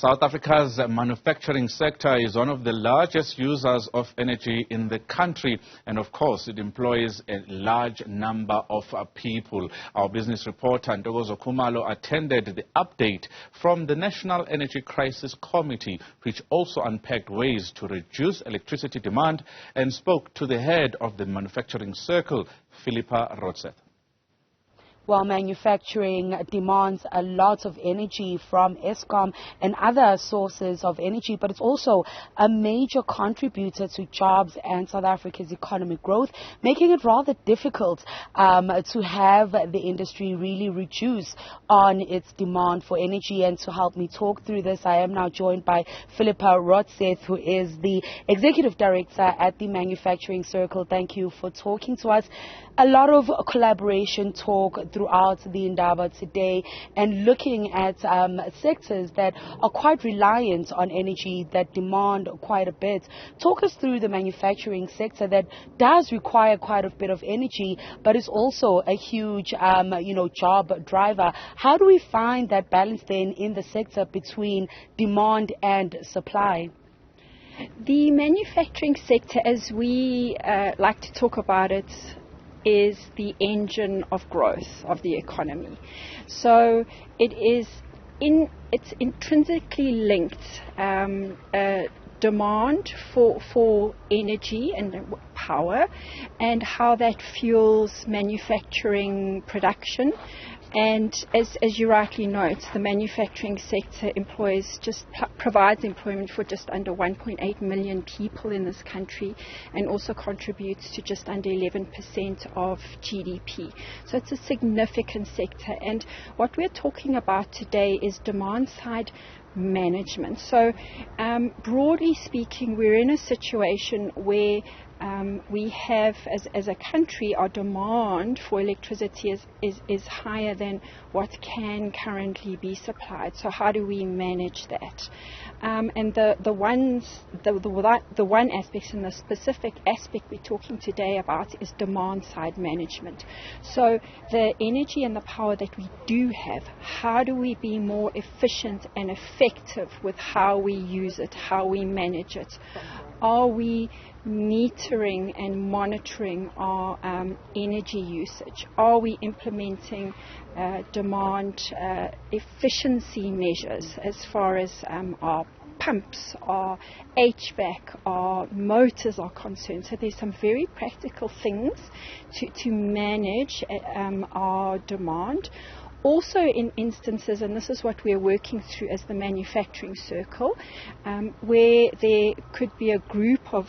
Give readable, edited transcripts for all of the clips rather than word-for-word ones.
South Africa's manufacturing sector is one of the largest users of energy in the country, and of course it employs a large number of people. Our business reporter Ntokozo Khumalo attended the update from the National Energy Crisis Committee, which also unpacked ways to reduce electricity demand, and spoke to the head of the manufacturing circle, Philippa Rodseth. While manufacturing demands a lot of energy from Eskom and other sources of energy, but it's also a major contributor to jobs and South Africa's economic growth, making it rather difficult to have the industry really reduce on its demand for energy. And to help me talk through this, I am now joined by Philippa Rodseth, who is the Executive Director at the Manufacturing Circle. Thank you for talking to us. A lot of collaboration talk throughout the Indaba today, and looking at sectors that are quite reliant on energy, that demand quite a bit. Talk us through the manufacturing sector that does require quite a bit of energy, but is also a huge job driver. How do we find that balance then in the sector between demand and supply? The manufacturing sector, as we like to talk about it, is the engine of growth of the economy. So it's intrinsically linked demand for energy and power, and how that fuels manufacturing production. And as you rightly note, the manufacturing sector provides employment for just under 1.8 million people in this country, and also contributes to just under 11% of GDP. So it's a significant sector. And what we're talking about today is demand side management. So broadly speaking, we're in a situation where we have, as a country, our demand for electricity is higher than what can currently be supplied. So how do we manage that? And the one aspect, and the specific aspect we're talking today about, is demand side management. So the energy and the power that we do have, how do we be more efficient and effective with how we use it, how we manage it? Are we metering and monitoring our energy usage? Are we implementing demand efficiency measures as far as our pumps, our HVAC, our motors are concerned? So there's some very practical things to manage our demand. Also in instances, and this is what we're working through as the manufacturing circle, where there could be a group of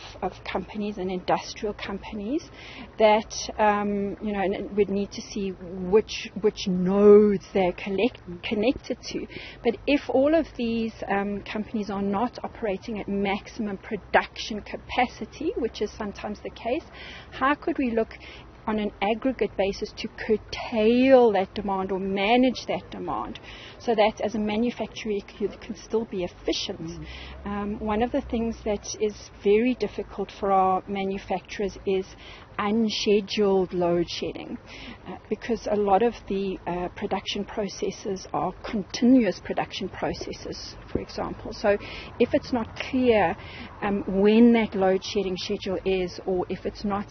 companies and industrial companies that would need to see which nodes they're connected to. But if all of these companies are not operating at maximum production capacity, which is sometimes the case, how could we look on an aggregate basis to curtail that demand or manage that demand, so that as a manufacturer you can still be efficient? One of the things that is very difficult for our manufacturers is unscheduled load shedding, because a lot of the production processes are continuous production processes, for example. So if it's not clear when that load shedding schedule is, or if it's not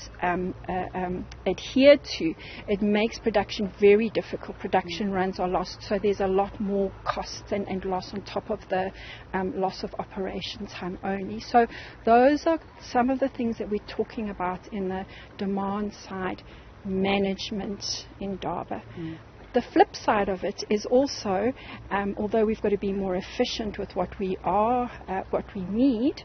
adhered to, it makes production very difficult. Production runs are lost, so there's a lot more costs and loss on top of the loss of operation time only. So those are some of the things that we're talking about in the demand side management in Indaba. The flip side of it is also, although we've got to be more efficient with what we need,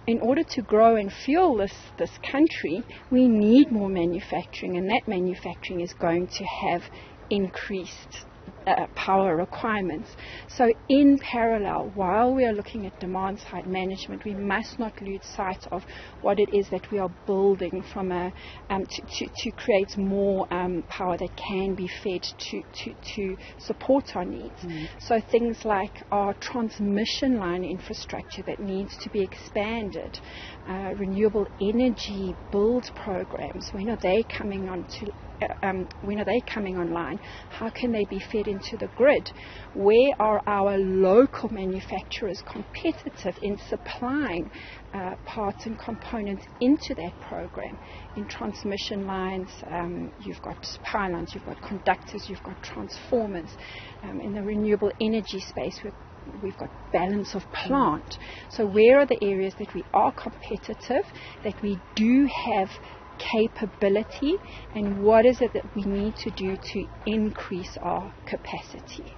in order to grow and fuel this country, we need more manufacturing, and that manufacturing is going to have increased power requirements. So in parallel, while we are looking at demand side management, we must not lose sight of what it is that we are building from to create more power that can be fed to support our needs. So things like our transmission line infrastructure that needs to be expanded, renewable energy build programs, when are they coming coming online? How can they be fed into the grid? Where are our local manufacturers competitive in supplying parts and components into that program? In transmission lines, you've got power lines, you've got conductors, you've got transformers. In the renewable energy space, we've got balance of plant. So where are the areas that we are competitive, that we do have capability, and what is it that we need to do to increase our capacity?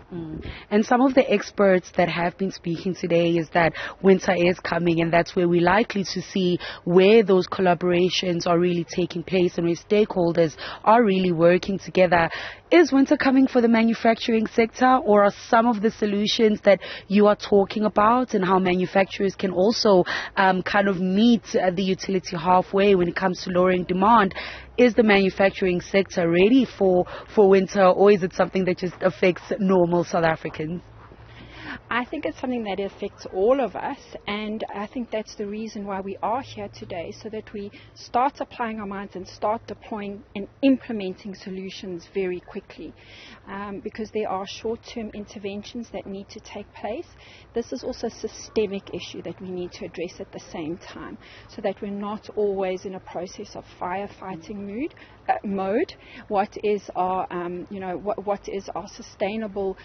And some of the experts that have been speaking today is that winter is coming, and that's where we're likely to see where those collaborations are really taking place and where stakeholders are really working together. Is winter coming for the manufacturing sector, or are some of the solutions that you are talking about and how manufacturers can also kind of meet the utility halfway when it comes to lowering demand? Is the manufacturing sector ready for winter, or is it something that just affects normal South Africans? I think it's something that affects all of us, and I think that's the reason why we are here today, so that we start applying our minds and start deploying and implementing solutions very quickly, because there are short-term interventions that need to take place. This is also a systemic issue that we need to address at the same time, so that we're not always in a process of firefighting mode. What is our what is our sustainable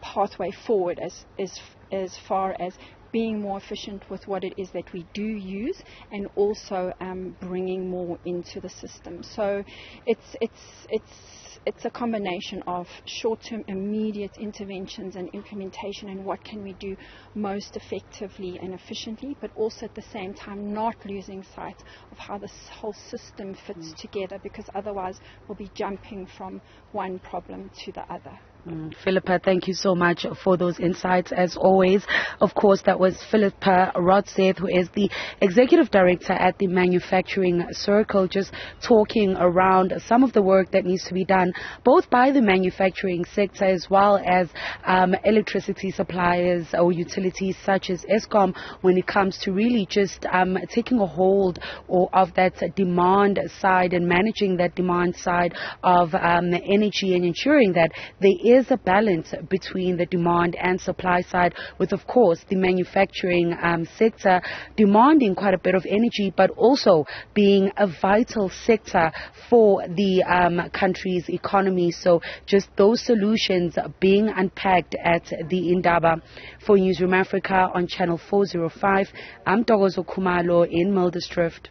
pathway forward as far as being more efficient with what it is that we do use, and also bringing more into the system. So it's a combination of short-term immediate interventions and implementation, and what can we do most effectively and efficiently, but also at the same time not losing sight of how this whole system fits together, because otherwise we'll be jumping from one problem to the other. Philippa, thank you so much for those insights as always. Of course, that was Philippa Rodseth, who is the Executive Director at the Manufacturing Circle, just talking around some of the work that needs to be done both by the manufacturing sector as well as electricity suppliers or utilities such as Eskom, when it comes to really just taking a hold of that demand side and managing that demand side of energy, and ensuring that there is a balance between the demand and supply side, with of course the manufacturing sector demanding quite a bit of energy, but also being a vital sector for the country's economy. So just those solutions being unpacked at the Indaba. For Newzroom Afrika on channel 405, I'm Ntokozo Khumalo in Mildersdrift.